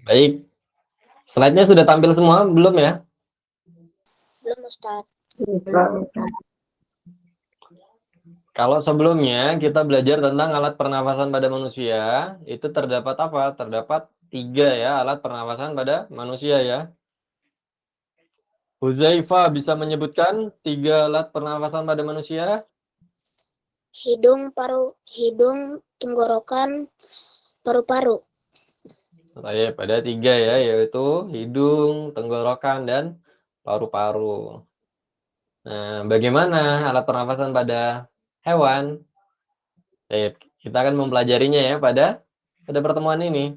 Baik. Slide-nya sudah tampil semua belum ya? Belum, Ustaz. Kalau sebelumnya kita belajar tentang alat pernafasan pada manusia, itu terdapat apa? Terdapat 3 ya alat pernafasan pada manusia ya. Huzaifah bisa menyebutkan 3 alat pernafasan pada manusia? Hidung, tenggorokan, paru-paru. Baik, pada 3 ya, yaitu hidung, tenggorokan, dan paru-paru. Nah, bagaimana alat pernafasan pada hewan? Baik, kita akan mempelajarinya ya pada pertemuan ini.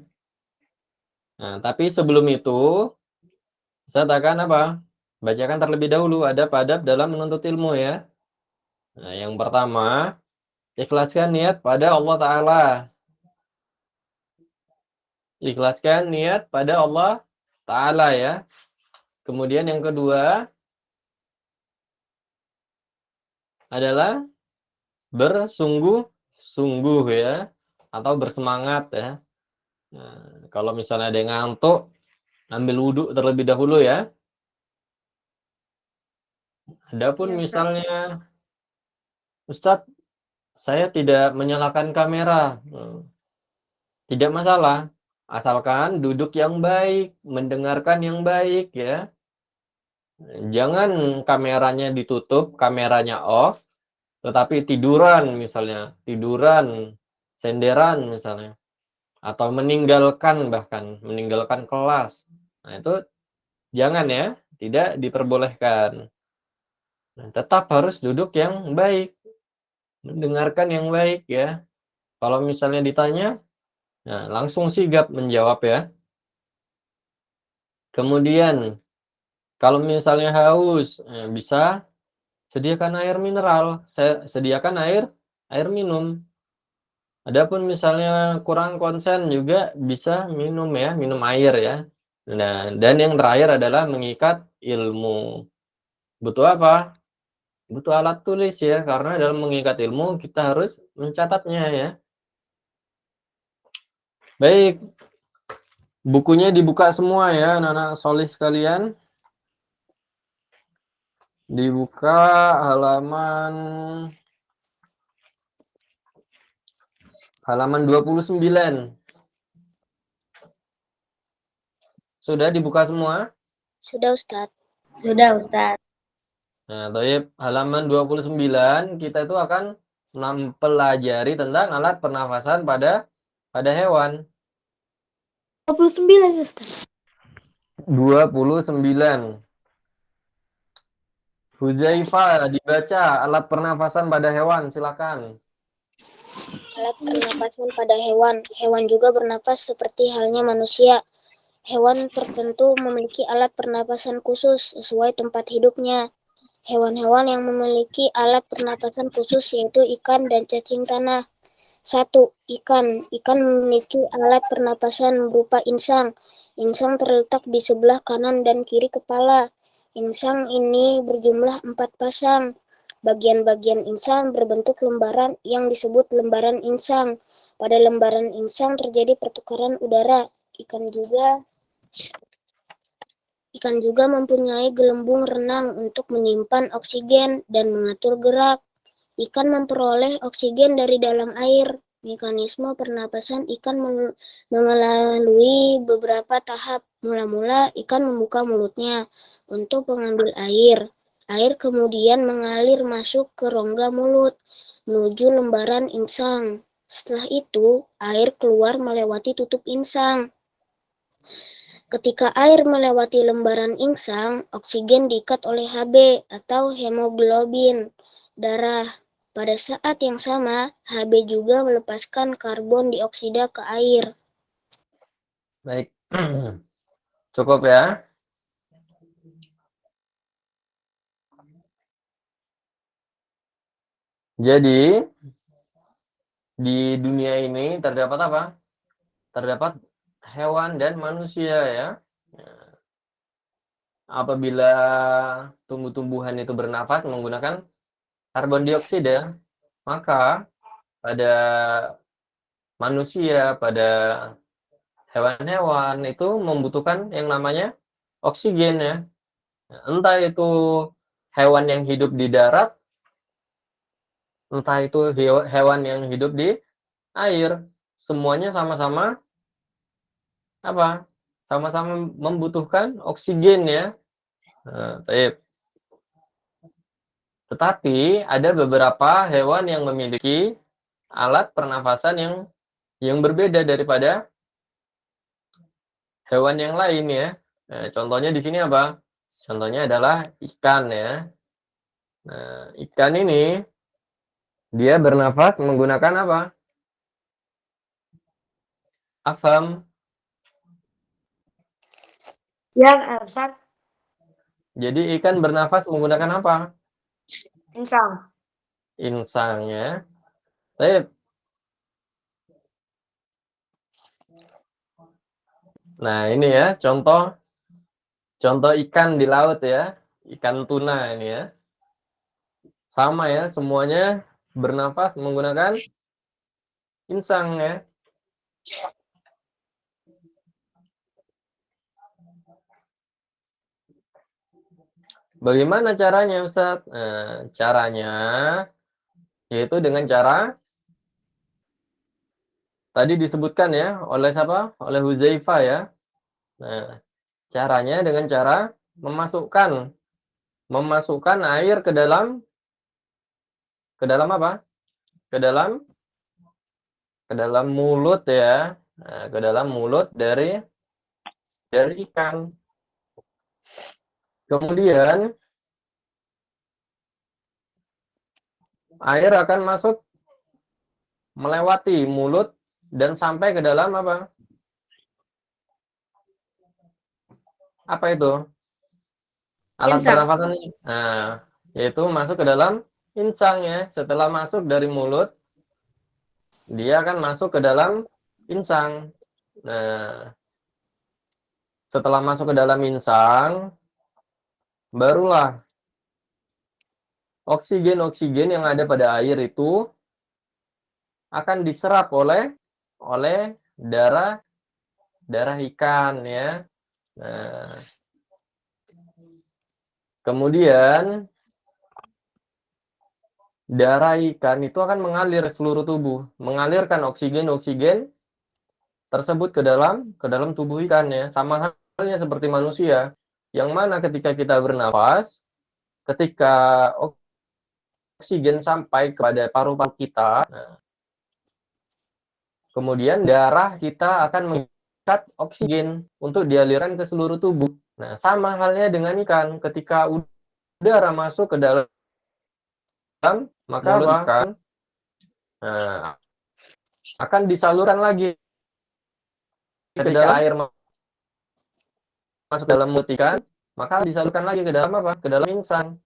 Nah, tapi sebelum itu, saya akan apa? Bacakan terlebih dahulu ada adab dalam menuntut ilmu ya. Nah, yang pertama, ikhlaskan niat pada Allah Ta'ala. Ikhlaskan niat pada Allah Ta'ala ya. Kemudian yang kedua adalah bersungguh-sungguh ya. Atau bersemangat ya. Nah, kalau misalnya ada yang ngantuk, ambil wudhu terlebih dahulu ya. Adapun Ya, Ustaz. misalnya, Ustadz, saya tidak menyalakan kamera. Tidak masalah. Asalkan duduk yang baik, mendengarkan yang baik ya. Jangan kameranya ditutup, kameranya off, tetapi tiduran misalnya, tiduran, senderan misalnya, atau bahkan meninggalkan kelas. Nah, itu jangan ya, tidak diperbolehkan. Nah, tetap harus duduk yang baik, mendengarkan yang baik ya. Kalau misalnya ditanya, nah langsung sigap menjawab ya. Kemudian kalau misalnya haus, bisa sediakan air mineral, sediakan air minum. Adapun misalnya kurang konsen juga bisa minum ya, minum air ya. Nah, dan yang terakhir adalah mengikat ilmu. Butuh apa? Butuh alat tulis ya, karena dalam mengikat ilmu kita harus mencatatnya ya. Baik, bukunya dibuka semua ya, anak-anak solih sekalian. Dibuka halaman 29. Sudah dibuka semua? Sudah, Ustaz. Sudah, Ustaz. Nah, Toyib, halaman 29 kita itu akan mempelajari tentang alat pernafasan pada hewan. 29, Ustaz. 29. Huzaifah dibaca alat pernafasan pada hewan, silakan. Alat pernapasan pada hewan. Hewan juga bernafas seperti halnya manusia. Hewan tertentu memiliki alat pernapasan khusus sesuai tempat hidupnya. Hewan-hewan yang memiliki alat pernapasan khusus yaitu ikan dan cacing tanah. 1. Ikan. Ikan memiliki alat pernapasan berupa insang. Insang terletak di sebelah kanan dan kiri kepala. Insang ini berjumlah 4 pasang. Bagian-bagian insang berbentuk lembaran yang disebut lembaran insang. Pada lembaran insang terjadi pertukaran udara. Ikan juga mempunyai gelembung renang untuk menyimpan oksigen dan mengatur gerak. Ikan memperoleh oksigen dari dalam air. Mekanisme pernapasan ikan melalui beberapa tahap. Mula-mula ikan membuka mulutnya untuk mengambil air. Air kemudian mengalir masuk ke rongga mulut menuju lembaran insang. Setelah itu, air keluar melewati tutup insang. Ketika air melewati lembaran insang, oksigen diikat oleh Hb atau hemoglobin darah. Pada saat yang sama, Hb juga melepaskan karbon dioksida ke air. Baik. Cukup ya. Jadi, di dunia ini terdapat apa? Terdapat hewan dan manusia ya. Apabila tumbuh-tumbuhan itu bernafas menggunakan karbon dioksida, maka pada manusia, pada hewan-hewan itu membutuhkan yang namanya oksigen ya. Entah itu hewan yang hidup di darat, entah itu hewan yang hidup di air, semuanya sama-sama apa? Sama-sama membutuhkan oksigen ya. Tetapi ada beberapa hewan yang memiliki alat pernafasan yang berbeda daripada hewan yang lain ya. Nah, contohnya di sini apa? Contohnya adalah ikan ya. Nah, ikan ini dia bernafas menggunakan apa? Afam. Ya, Ustaz. Jadi ikan bernafas menggunakan apa? Insang. Insang ya. Baik. Nah, ini ya contoh ikan di laut ya. Ikan tuna ini ya. Sama ya, semuanya bernafas menggunakan insang ya. Bagaimana caranya Ustadz? Nah, caranya yaitu dengan cara tadi disebutkan ya oleh siapa? Oleh Hudzaifah ya. Nah, caranya dengan cara memasukkan air ke dalam apa? Ke dalam mulut ya. Nah, ke dalam mulut dari ikan. Kemudian air akan masuk melewati mulut dan sampai ke dalam apa? Apa itu? Alat Insang. pernafasan. Nah, yaitu masuk ke dalam insang ya. Setelah masuk dari mulut, dia akan masuk ke dalam insang. Nah, setelah masuk ke dalam insang, barulah oksigen-oksigen yang ada pada air itu akan diserap oleh darah ikan ya. Nah, kemudian darah ikan itu akan mengalir seluruh tubuh, mengalirkan oksigen-oksigen tersebut ke dalam tubuh ikan ya. Sama halnya seperti manusia, yang mana ketika kita bernafas, ketika oksigen sampai kepada paru-paru kita, nah, kemudian darah kita akan mengikat oksigen untuk dialirkan ke seluruh tubuh. Nah, sama halnya dengan ikan, ketika udara masuk ke dalam, maka ikan nah, akan disalurkan lagi ketika air masuk dalam mulut ikan, maka disalurkan lagi ke dalam apa? Ke dalam insang.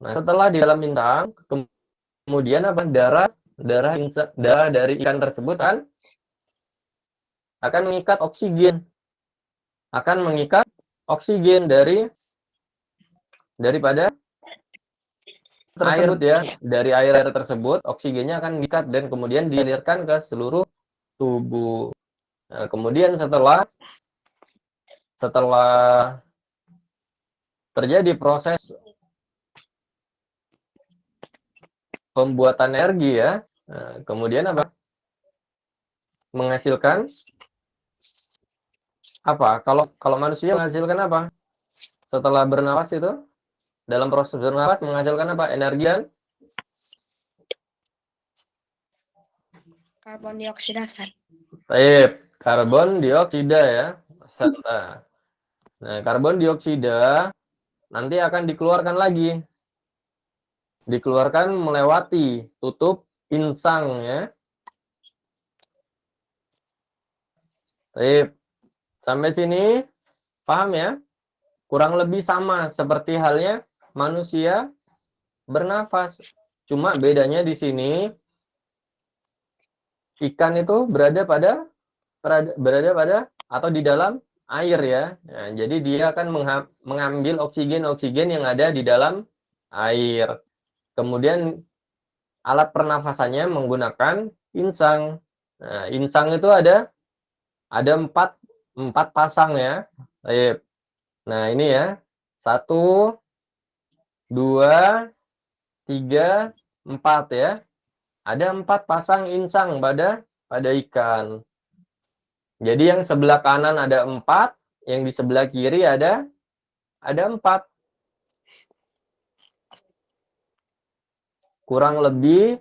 Nah, setelah di dalam insang, kemudian apa? Darah dari ikan tersebut akan mengikat oksigen daripada tersebut ya. Dari air tersebut oksigennya akan mengikat dan kemudian dialirkan ke seluruh tubuh. Nah, kemudian setelah terjadi proses pembuatan energi ya, nah, kemudian apa? Menghasilkan apa? Kalau manusia menghasilkan apa? Setelah bernapas itu, dalam proses bernapas menghasilkan apa? Energi dan Karbon dioksida. karbon dioksida ya. Nah, karbon dioksida nanti akan dikeluarkan lagi. Dikeluarkan melewati tutup insang ya. Sampai sini paham ya? Kurang lebih sama seperti halnya manusia bernafas. Cuma bedanya di sini ikan itu berada pada atau di dalam air ya. Nah, jadi dia akan mengambil oksigen-oksigen yang ada di dalam air. Kemudian alat pernafasannya menggunakan insang. Nah, insang itu ada Ada empat pasang ya. Baik. Nah, ini ya. 1, 2, 3, 4 ya. Ada 4 pasang insang pada ikan. Jadi yang sebelah kanan ada 4, yang di sebelah kiri ada 4. Kurang lebih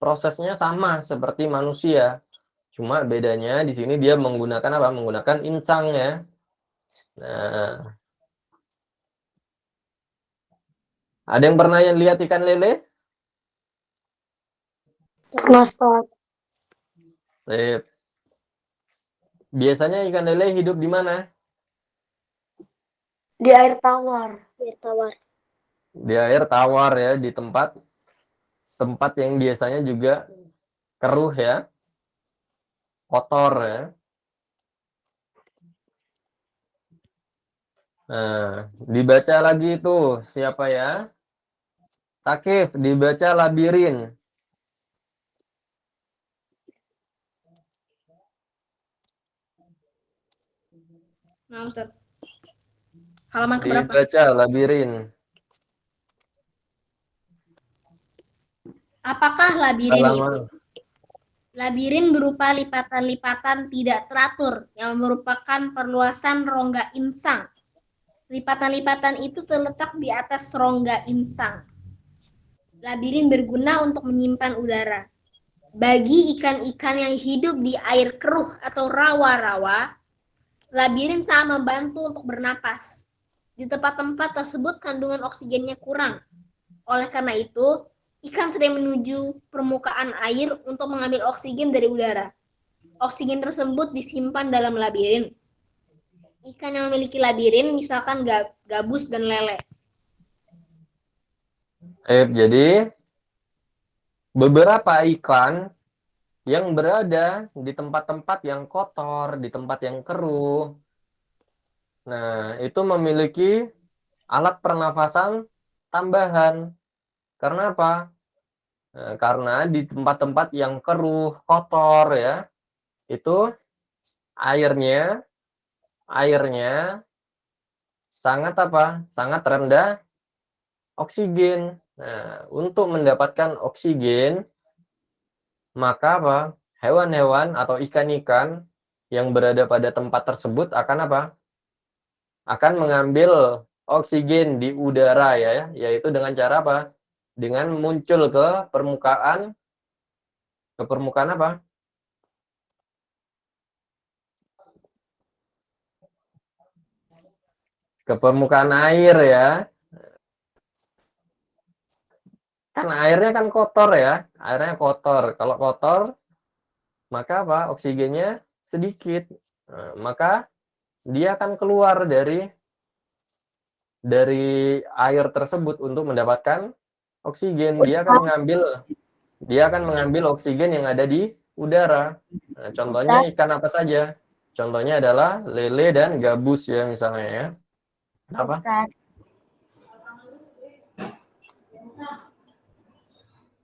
prosesnya sama seperti manusia. Cuma bedanya di sini dia menggunakan apa? Menggunakan insang ya. Nah, ada yang pernah lihat ikan lele? Ustaz. Biasanya ikan lele hidup di mana? Di air tawar. Air tawar. Di air tawar ya, di tempat yang biasanya juga keruh ya, kotor ya. Nah, dibaca lagi itu siapa ya? Takif, dibaca labirin. Nah, Ustaz. Halaman keberapa? Dibaca labirin. Apakah labirin itu? Halaman. Labirin berupa lipatan-lipatan tidak teratur yang merupakan perluasan rongga insang. Lipatan-lipatan itu terletak di atas rongga insang. Labirin berguna untuk menyimpan udara. Bagi ikan-ikan yang hidup di air keruh atau rawa-rawa, labirin sangat membantu untuk bernapas. Di tempat-tempat tersebut kandungan oksigennya kurang. Oleh karena itu, ikan sering menuju permukaan air untuk mengambil oksigen dari udara. Oksigen tersebut disimpan dalam labirin. Ikan yang memiliki labirin misalkan gabus dan lele. Jadi beberapa ikan yang berada di tempat-tempat yang kotor, di tempat yang keruh. Nah, itu memiliki alat pernafasan tambahan. Karena apa? Nah, karena di tempat-tempat yang keruh, kotor ya, itu airnya sangat apa? Sangat rendah oksigen. Nah, untuk mendapatkan oksigen, maka apa? Hewan-hewan atau ikan-ikan yang berada pada tempat tersebut akan apa? Akan mengambil oksigen di udara ya, yaitu dengan cara apa? Dengan muncul ke permukaan apa? Ke permukaan air ya. Kan airnya kan kotor ya, airnya kotor. Kalau kotor, maka apa? Oksigennya sedikit. Nah, maka dia akan keluar dari air tersebut untuk mendapatkan oksigen. Dia akan mengambil oksigen yang ada di udara. Nah, contohnya ikan apa saja? Contohnya adalah lele dan gabus ya misalnya ya. Apa? Ustaz,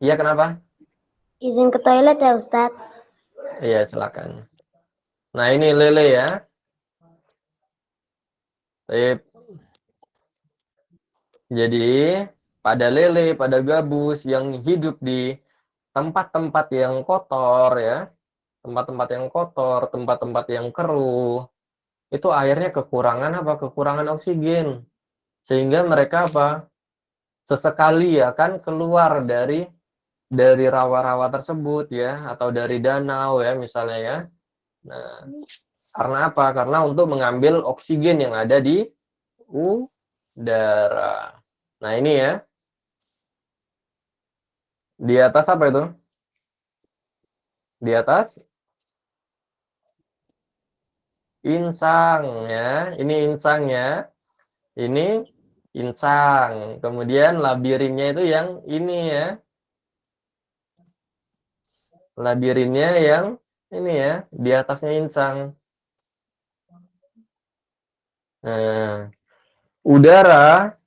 Iya, kenapa? izin ke toilet ya Ustaz. Iya, silakan. Nah, ini lele ya. Jadi, pada lele, pada gabus yang hidup di tempat-tempat yang kotor ya, tempat-tempat yang kotor, tempat-tempat yang keruh, itu airnya kekurangan apa? Kekurangan oksigen. Sehingga mereka apa? Sesekali akan keluar dari rawa-rawa tersebut ya, atau dari danau ya misalnya ya. Nah, karena apa? Karena untuk mengambil oksigen yang ada di udara. Nah, ini ya. Di atas apa itu? Di atas insang ya. Ini insang ya. Ini insang. Kemudian labirinnya itu yang ini ya. Labirinnya yang ini ya, di atasnya insang. Nah, udara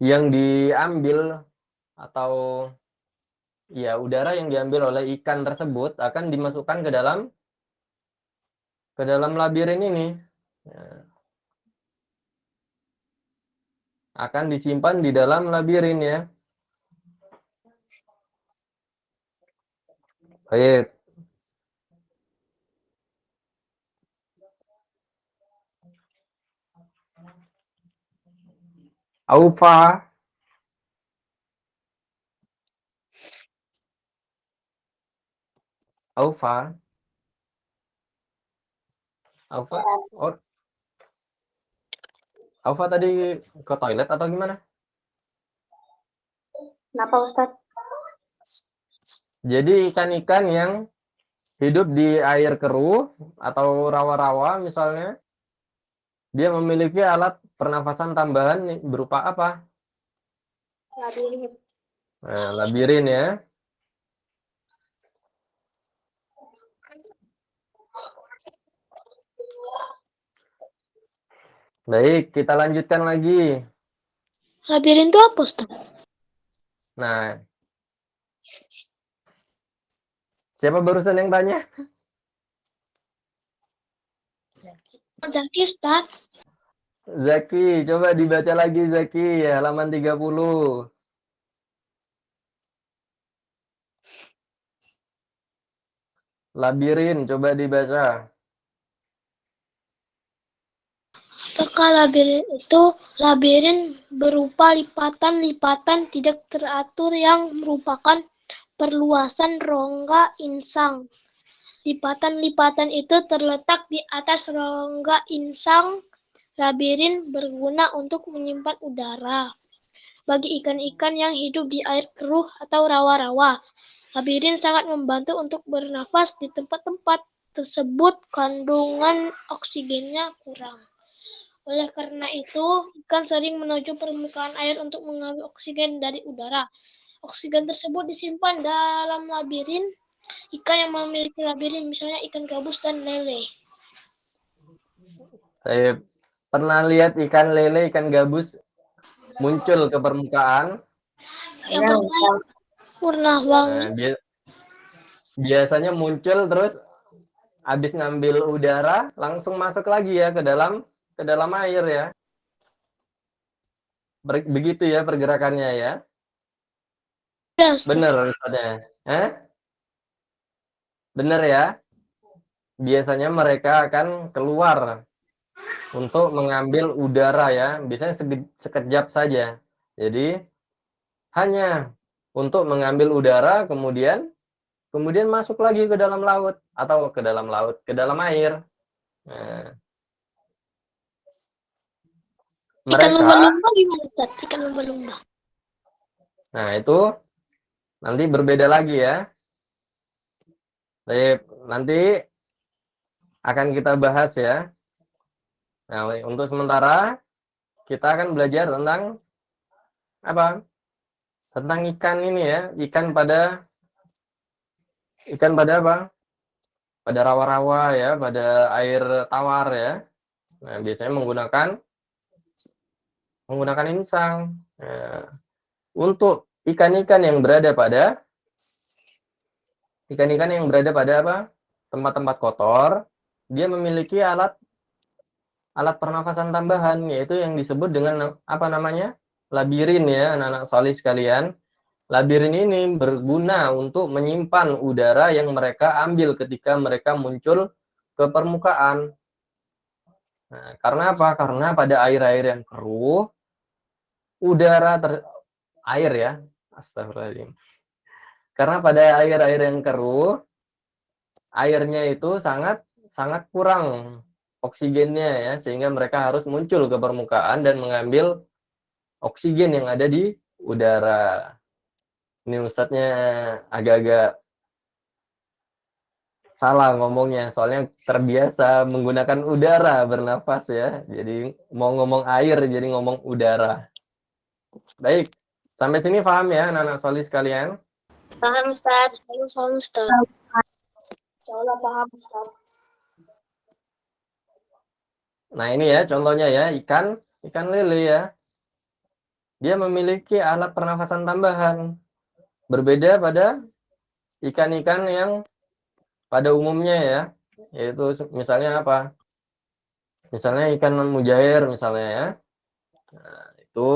yang diambil atau ya udara yang diambil oleh ikan tersebut akan dimasukkan ke dalam ke dalam labirin ini. Nah, akan disimpan di dalam labirin ya. Baik. Aufa. Aufa. Aufa. Oh, Aufa tadi ke toilet atau gimana? Kenapa Ustadz? Jadi ikan-ikan yang hidup di air keruh atau rawa-rawa misalnya, dia memiliki alat pernafasan tambahan berupa apa? Labirin. Nah, labirin ya. Baik, kita lanjutkan lagi. Labirin itu apa Ustadz? Nah, siapa barusan yang tanya? Zaki Ustadz. Zaki, coba dibaca lagi Zaki, halaman 30. Labirin, coba dibaca. Apakah labirin itu labirin berupa lipatan-lipatan tidak teratur yang merupakan perluasan rongga insang. Lipatan-lipatan itu terletak di atas rongga insang. Labirin berguna untuk menyimpan udara bagi ikan-ikan yang hidup di air keruh atau rawa-rawa. Labirin sangat membantu untuk bernafas di tempat-tempat tersebut kandungan oksigennya kurang. Oleh karena itu, ikan sering menuju permukaan air untuk mengambil oksigen dari udara. Oksigen tersebut disimpan dalam labirin. Ikan yang memiliki labirin, misalnya ikan gabus dan lele. Saya pernah lihat ikan lele, ikan gabus muncul ke permukaan. Yang pernah Nah, banget. biasanya muncul terus habis ngambil udara langsung masuk lagi ya ke dalam air ya. Begitu ya pergerakannya ya. Ya, Ustaz. Bener Ustaznya. Bener ya. Biasanya mereka akan keluar untuk mengambil udara ya. Biasanya sekejap saja. Jadi hanya untuk mengambil udara kemudian masuk lagi ke dalam laut atau ke dalam air. Nah, Ikan mereka, lumba-lumba gimana, Ustaz? Ikan lumba-lumba. nah itu nanti berbeda lagi ya. Baik, nanti akan kita bahas ya. Nah, untuk sementara kita akan belajar tentang apa? Tentang ikan ini ya, ikan pada apa? Pada rawa-rawa ya, pada air tawar ya. Nah, biasanya menggunakan insang. Nah, untuk ikan-ikan yang berada pada apa? Tempat-tempat kotor, dia memiliki alat pernafasan tambahan yaitu yang disebut dengan apa namanya? Labirin ya, anak-anak solih sekalian. Labirin ini berguna untuk menyimpan udara yang mereka ambil ketika mereka muncul ke permukaan. Nah, karena apa? Karena pada air-air yang keruh, air ya, astagfirullahaladzim. Karena pada air-air yang keruh, airnya itu sangat kurang oksigennya ya, sehingga mereka harus muncul ke permukaan dan mengambil oksigen yang ada di udara. Ini Ustadznya agak-agak salah ngomongnya, soalnya terbiasa menggunakan udara bernafas ya. Jadi mau ngomong air, jadi ngomong udara. Baik, sampai sini paham ya anak-anak solih sekalian? Paham, Ustaz. Paham, Ustaz. Insyaallah paham, Ustaz. Nah ini ya contohnya ya, ikan lele ya. Dia memiliki alat pernafasan tambahan. Berbeda pada ikan-ikan yang pada umumnya ya. yaitu misalnya apa? Misalnya ikan mujair misalnya ya. Nah, itu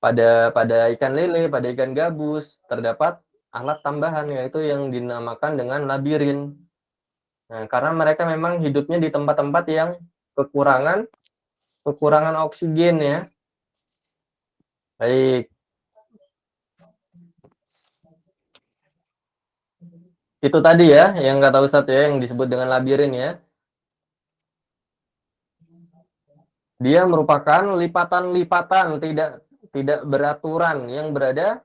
pada ikan lele, pada ikan gabus terdapat alat tambahan yaitu yang dinamakan dengan labirin. Nah, karena mereka memang hidupnya di tempat-tempat yang kekurangan oksigen ya. Baik. Itu tadi ya yang kata Ustadz ya yang disebut dengan labirin ya. Dia merupakan lipatan-lipatan tidak beraturan yang berada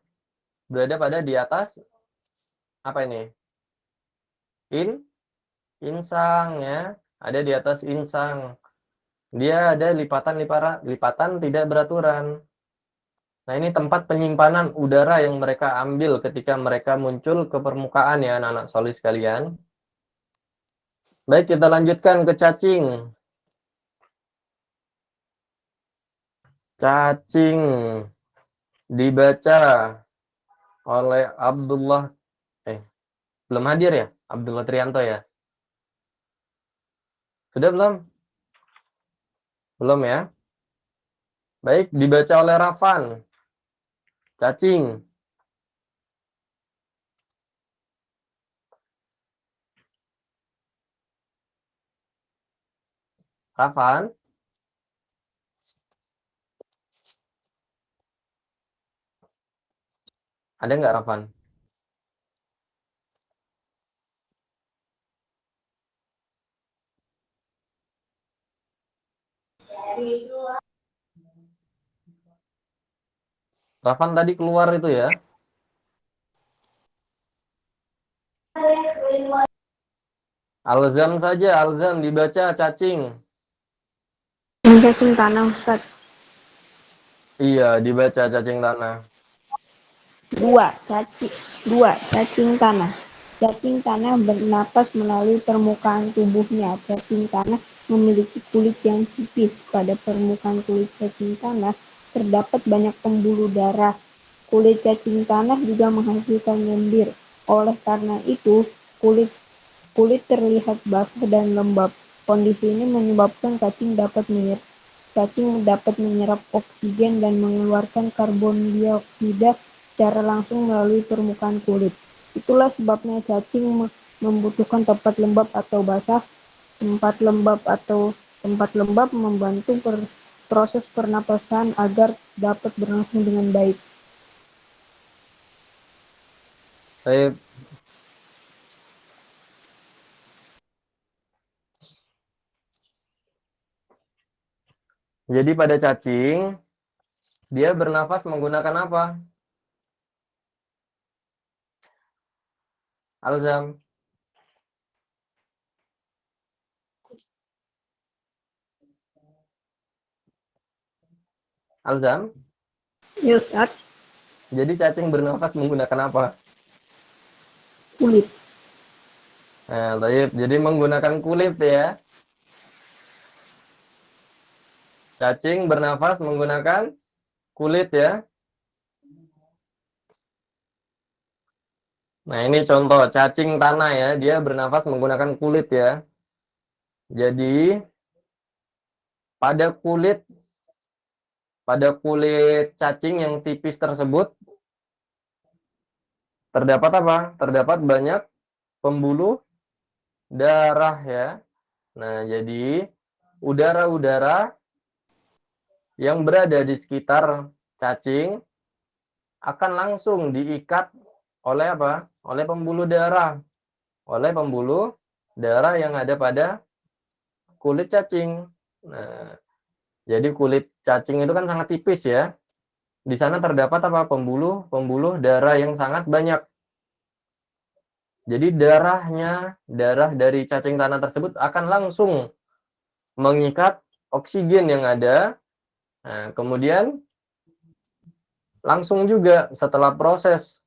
pada di atas apa ini? Insang ya. Ada di atas insang. Dia ada lipatan tidak beraturan. Nah, ini tempat penyimpanan udara yang mereka ambil ketika mereka muncul ke permukaan ya anak-anak solid sekalian. Baik, kita lanjutkan ke cacing. Cacing dibaca oleh Abdullah belum hadir ya? Abdullah Trianto ya? Sudah belum? Belum ya? Baik, dibaca oleh Rafan. Cacing. Rafan? Ada nggak Rafan? Rafan tadi keluar itu ya? Alzam saja, Alzam dibaca cacing. Cacing tanah, Ustaz. Iya, dibaca cacing tanah. Dua, cacing tanah. Cacing tanah bernapas melalui permukaan tubuhnya. Cacing tanah memiliki kulit yang tipis. Pada permukaan kulit cacing tanah terdapat banyak pembuluh darah. Kulit cacing tanah juga menghasilkan lendir. Oleh karena itu, kulit terlihat basah dan lembab. Kondisi ini menyebabkan cacing dapat menyerap oksigen dan mengeluarkan karbon dioksida secara langsung melalui permukaan kulit. Itulah sebabnya cacing membutuhkan tempat lembab atau basah. Tempat lembab membantu proses pernapasan agar dapat berlangsung dengan baik. Baik. Jadi pada cacing, dia bernafas menggunakan apa? Alzam. Alzam. Ya, Ustaz. Jadi cacing bernafas menggunakan apa? Kulit. Nah, baik. Jadi menggunakan kulit ya. Cacing bernafas menggunakan kulit ya. Nah, ini contoh cacing tanah ya. Dia bernafas menggunakan kulit ya. Jadi pada kulit cacing yang tipis tersebut terdapat apa? Terdapat banyak pembuluh darah ya. Nah, jadi udara-udara yang berada di sekitar cacing akan langsung diikat oleh apa? Oleh pembuluh darah. Oleh pembuluh darah yang ada pada kulit cacing. Nah, jadi kulit cacing itu kan sangat tipis ya. Di sana terdapat apa? Pembuluh darah yang sangat banyak. Jadi darah dari cacing tanah tersebut akan langsung mengikat oksigen yang ada. Nah, kemudian langsung juga setelah proses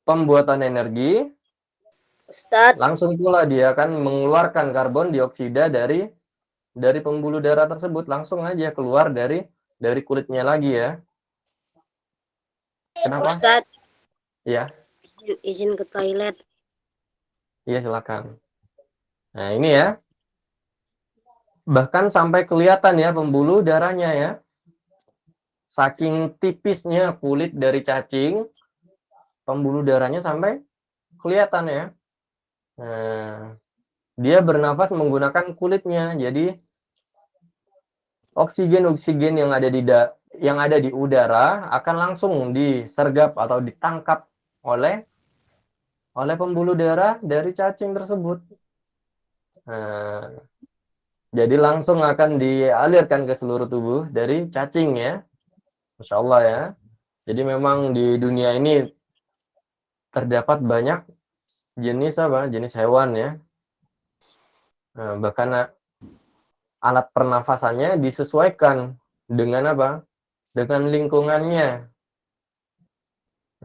pembuatan energi, Ustadz, langsung pula dia akan mengeluarkan karbon dioksida dari pembuluh darah tersebut, langsung aja keluar dari kulitnya lagi ya. Kenapa? Ustadz, Ya. izin ke toilet. Iya, silakan. Nah, ini ya. Bahkan sampai kelihatan ya pembuluh darahnya ya. Saking tipisnya kulit dari cacing, pembuluh darahnya sampai kelihatan ya. Nah, dia bernafas menggunakan kulitnya. Jadi oksigen-oksigen yang ada di udara akan langsung disergap atau ditangkap oleh pembuluh darah dari cacing tersebut. Nah, jadi langsung akan dialirkan ke seluruh tubuh dari cacing ya. Masya Allah ya. Jadi memang di dunia ini terdapat banyak jenis jenis hewan ya. Nah, bahkan alat pernafasannya disesuaikan dengan dengan lingkungannya.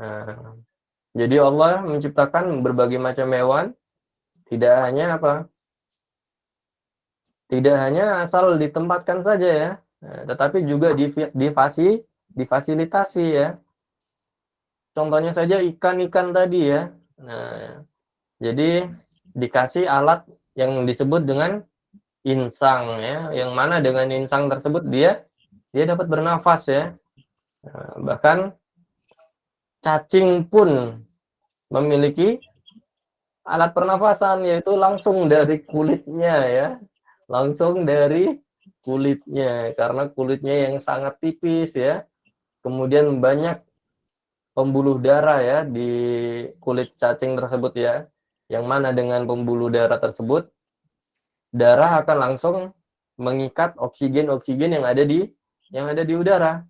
Nah, jadi Allah menciptakan berbagai macam hewan, tidak hanya tidak hanya asal ditempatkan saja ya, tetapi juga difasilitasi ya. Contohnya saja ikan-ikan tadi ya. Nah, jadi dikasih alat yang disebut dengan insang ya, yang mana dengan insang tersebut dia dapat bernafas ya. Nah, bahkan cacing pun memiliki alat pernafasan, yaitu langsung dari kulitnya ya. Langsung dari kulitnya, karena kulitnya yang sangat tipis ya. Kemudian banyak pembuluh darah ya di kulit cacing tersebut ya. Yang mana dengan pembuluh darah tersebut, darah akan langsung mengikat oksigen-oksigen yang ada di udara.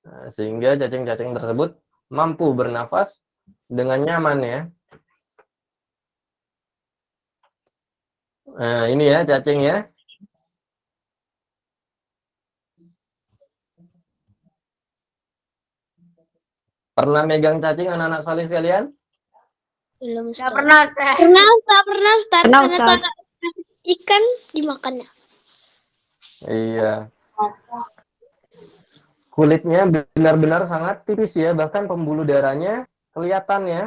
Nah, sehingga cacing-cacing tersebut mampu bernafas dengan nyaman ya. Nah, ini ya cacing ya. Pernah megang cacing anak-anak saleh sekalian? Belum, Nggak Ustaz. pernah, Ustaz. Pernah Ustaz, Pernah, hanya Ustaz. ikan dimakannya. Iya. Kulitnya benar-benar sangat tipis ya, bahkan pembuluh darahnya kelihatan ya.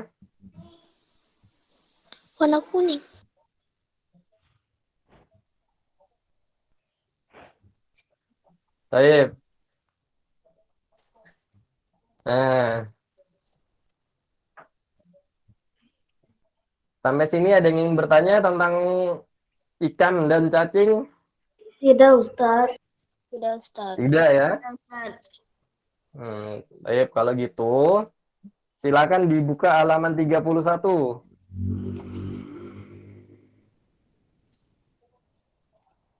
Warna kuning. Baik. Nah, sampai sini ada yang ingin bertanya tentang ikan dan cacing? Tidak Ustaz. Sudah, Ustaz. Tidak ya? Ustaz. Baik, kalau gitu silakan dibuka halaman 31.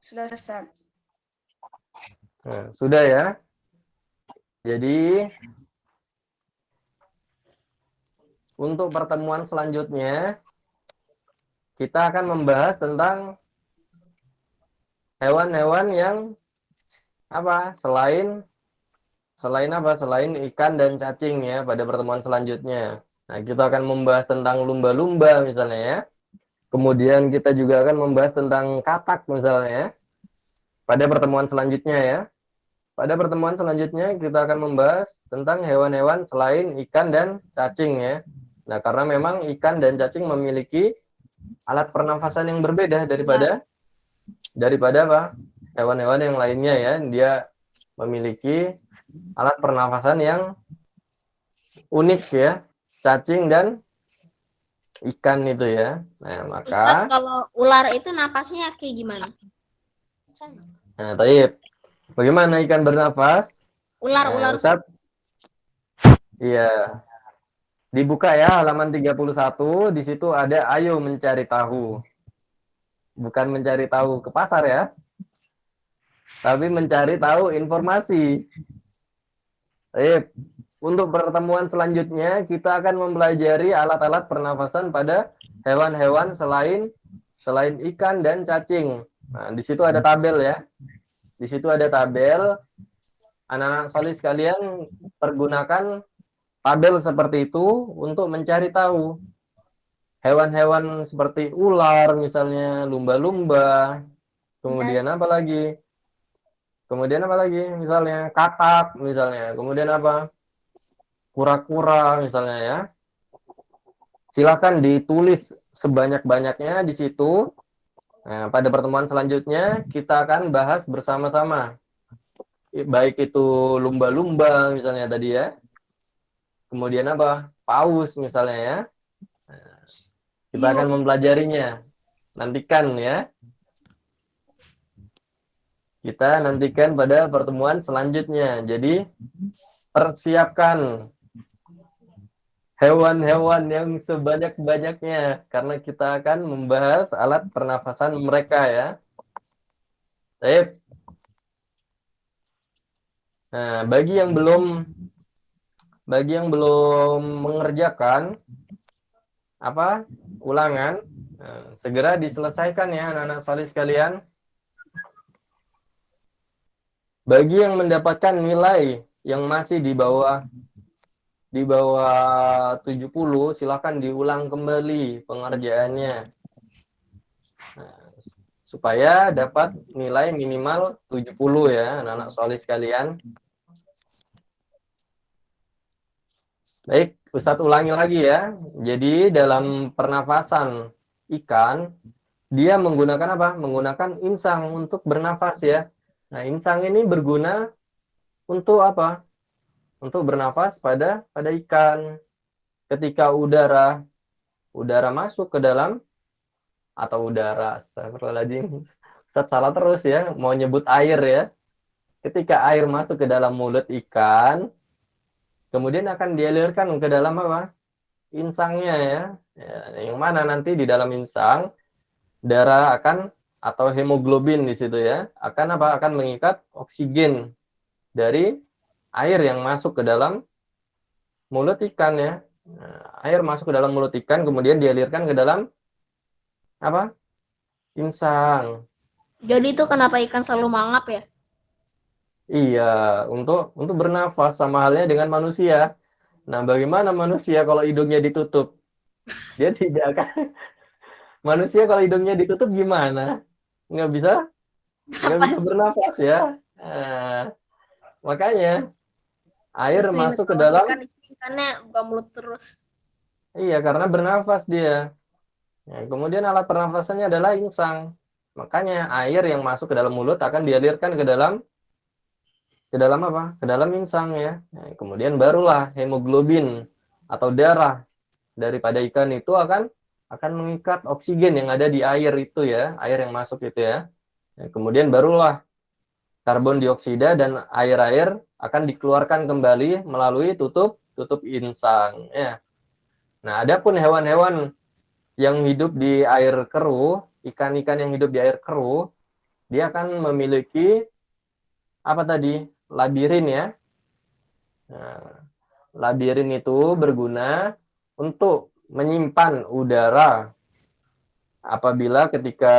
Sudah, Ustaz. Nah, sudah ya? Jadi untuk pertemuan selanjutnya kita akan membahas tentang hewan-hewan yang selain ikan dan cacing ya pada pertemuan selanjutnya. Nah, kita akan membahas tentang lumba-lumba misalnya ya. Kemudian kita juga akan membahas tentang katak misalnya ya. Pada pertemuan selanjutnya ya. Pada pertemuan selanjutnya kita akan membahas tentang hewan-hewan selain ikan dan cacing ya. Nah, karena memang ikan dan cacing memiliki alat pernafasan yang berbeda daripada hewan-hewan yang lainnya ya. Dia memiliki alat pernafasan yang unik ya. Cacing dan ikan itu ya. Nah, Ustaz, maka kalau ular itu napasnya kayak gimana? nah, taib. Bagaimana ikan bernafas? Ular-ular. Ustaz, iya. Dibuka ya halaman 31, di situ ada ayo mencari tahu. Bukan mencari tahu ke pasar ya. Tapi mencari tahu informasi. Taib. Untuk pertemuan selanjutnya kita akan mempelajari alat-alat pernafasan pada hewan-hewan selain ikan dan cacing. Nah, di situ ada tabel ya. Di situ ada tabel. Anak-anak solih sekalian pergunakan tabel seperti itu untuk mencari tahu hewan-hewan seperti ular misalnya, lumba-lumba, kemudian apa lagi? Kemudian apa lagi? Misalnya katak misalnya. Kemudian apa? Kura-kura misalnya ya. Silakan ditulis sebanyak-banyaknya di situ. Nah, pada pertemuan selanjutnya kita akan bahas bersama-sama. Baik itu lumba-lumba misalnya tadi ya. Kemudian apa? Paus misalnya ya. Nah, kita akan mempelajarinya. Nantikan ya. Kita nantikan pada pertemuan selanjutnya. Jadi persiapkan hewan-hewan yang sebanyak-banyaknya karena kita akan membahas alat pernafasan mereka ya. Baik. Nah, bagi yang belum mengerjakan ulangan, segera diselesaikan ya anak-anak solih sekalian. Bagi yang mendapatkan nilai yang masih di bawah 70, silakan diulang kembali pengerjaannya. Nah, supaya dapat nilai minimal 70 ya anak-anak solih sekalian. Baik, Ustadz ulangi lagi ya. Jadi dalam pernafasan ikan, dia menggunakan apa? Menggunakan insang untuk bernafas ya. Nah, insang ini berguna untuk apa? Untuk bernafas pada ikan. Ketika udara masuk ke dalam, atau udara, astagfirullahaladzim, Ustadz salah terus ya, mau nyebut air ya. Ketika air masuk ke dalam mulut ikan, kemudian akan dialirkan ke dalam apa? Insangnya ya. Yang mana nanti di dalam insang, darah atau hemoglobin di situ ya, akan apa? Akan mengikat oksigen dari air yang masuk ke dalam mulut ikan ya. Nah, air masuk ke dalam mulut ikan, kemudian dialirkan ke dalam apa? Insang. Jadi itu kenapa ikan selalu mangap ya? Iya, untuk bernafas sama halnya dengan manusia. Nah, bagaimana manusia kalau hidungnya ditutup? Dia tidak akan. Manusia kalau hidungnya ditutup gimana? Nggak bisa bernafas ya. Nah, makanya air Justru masuk ke dalam. ikannya buka mulut terus. Iya, karena bernafas dia. Nah, kemudian alat pernafasannya adalah insang. Makanya air yang masuk ke dalam mulut akan dialirkan ke dalam apa? Ke dalam insang ya. Nah, kemudian barulah hemoglobin atau darah daripada ikan itu akan mengikat oksigen yang ada di air itu ya, air yang masuk itu ya. Nah, kemudian barulah karbon dioksida dan air-air akan dikeluarkan kembali melalui tutup insang ya. Nah, adapun hewan-hewan yang hidup di air keruh, ikan-ikan yang hidup di air keruh, dia akan memiliki apa tadi? Labirin ya. Nah, labirin itu berguna untuk menyimpan udara apabila ketika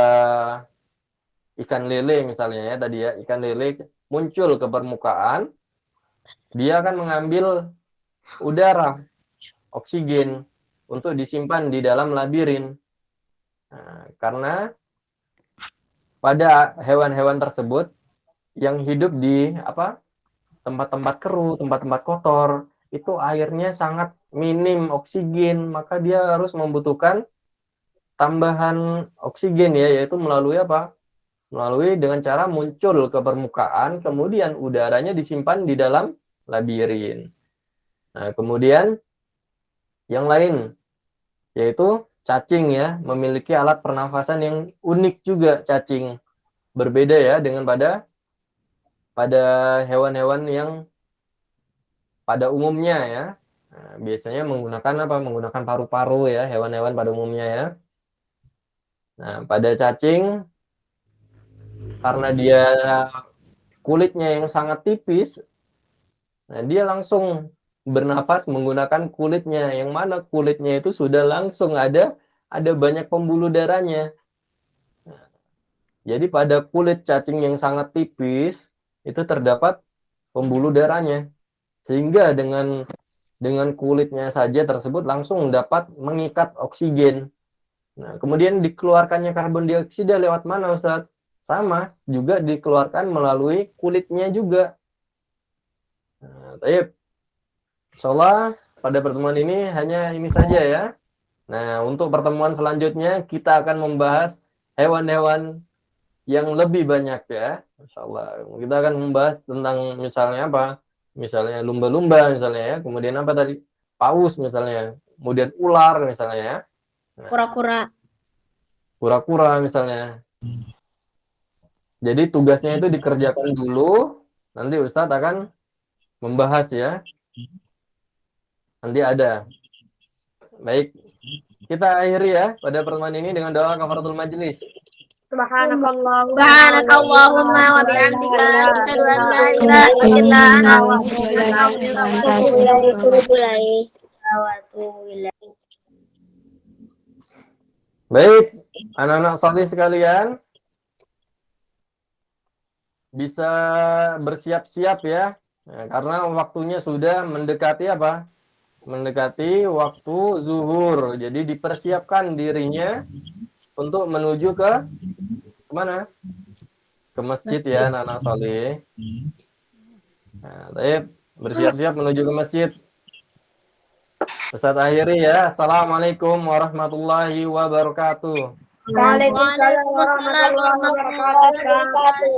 ikan lele misalnya ya tadi ya, ikan lele muncul ke permukaan, dia akan mengambil udara, oksigen untuk disimpan di dalam labirin. Nah, karena pada hewan-hewan tersebut yang hidup di tempat-tempat keruh, tempat-tempat kotor, itu airnya sangat minim oksigen, maka dia harus membutuhkan tambahan oksigen ya, yaitu melalui apa? Melalui dengan cara muncul ke permukaan, kemudian udaranya disimpan di dalam labirin. Nah, kemudian yang lain yaitu cacing ya, memiliki alat pernafasan yang unik juga cacing. Berbeda ya dengan pada hewan-hewan yang pada umumnya ya. Nah, biasanya menggunakan apa? Menggunakan paru-paru ya, hewan-hewan pada umumnya ya. Nah, pada cacing karena dia kulitnya yang sangat tipis, nah dia langsung bernafas menggunakan kulitnya, yang mana kulitnya itu sudah langsung ada banyak pembuluh darahnya. Nah, jadi pada kulit cacing yang sangat tipis itu terdapat pembuluh darahnya, sehingga dengan kulitnya saja tersebut langsung dapat mengikat oksigen. Nah, kemudian dikeluarkannya karbon dioksida lewat mana, Ustaz? Sama, juga dikeluarkan melalui kulitnya juga. Nah, baik. Insyaallah pada pertemuan ini hanya ini saja ya. Nah, untuk pertemuan selanjutnya kita akan membahas hewan-hewan yang lebih banyak ya. Masya Allah. Kita akan membahas tentang misalnya apa? Misalnya lumba-lumba misalnya ya. Kemudian apa tadi? Paus misalnya. Kemudian ular misalnya ya. Kura-kura. Kura-kura misalnya. Jadi tugasnya itu dikerjakan dulu. Nanti Ustadz akan membahas ya. Nanti ada. Baik. Kita akhiri ya pada pertemuan ini dengan doa kafaratul majelis. Subhanakallahumma wa bihamdika asyhadu an la ilaha illa anta Baik, anak-anak salih sekalian, bisa bersiap-siap ya. Nah, karena waktunya sudah mendekati apa? Mendekati waktu zuhur. Jadi dipersiapkan dirinya untuk menuju ke mana? Ke masjid ya, anak-anak salih. Nah, baik, bersiap-siap menuju ke masjid. Ustadz akhiri ya. Assalamualaikum warahmatullahi wabarakatuh. Waalaikumsalam warahmatullahi wabarakatuh.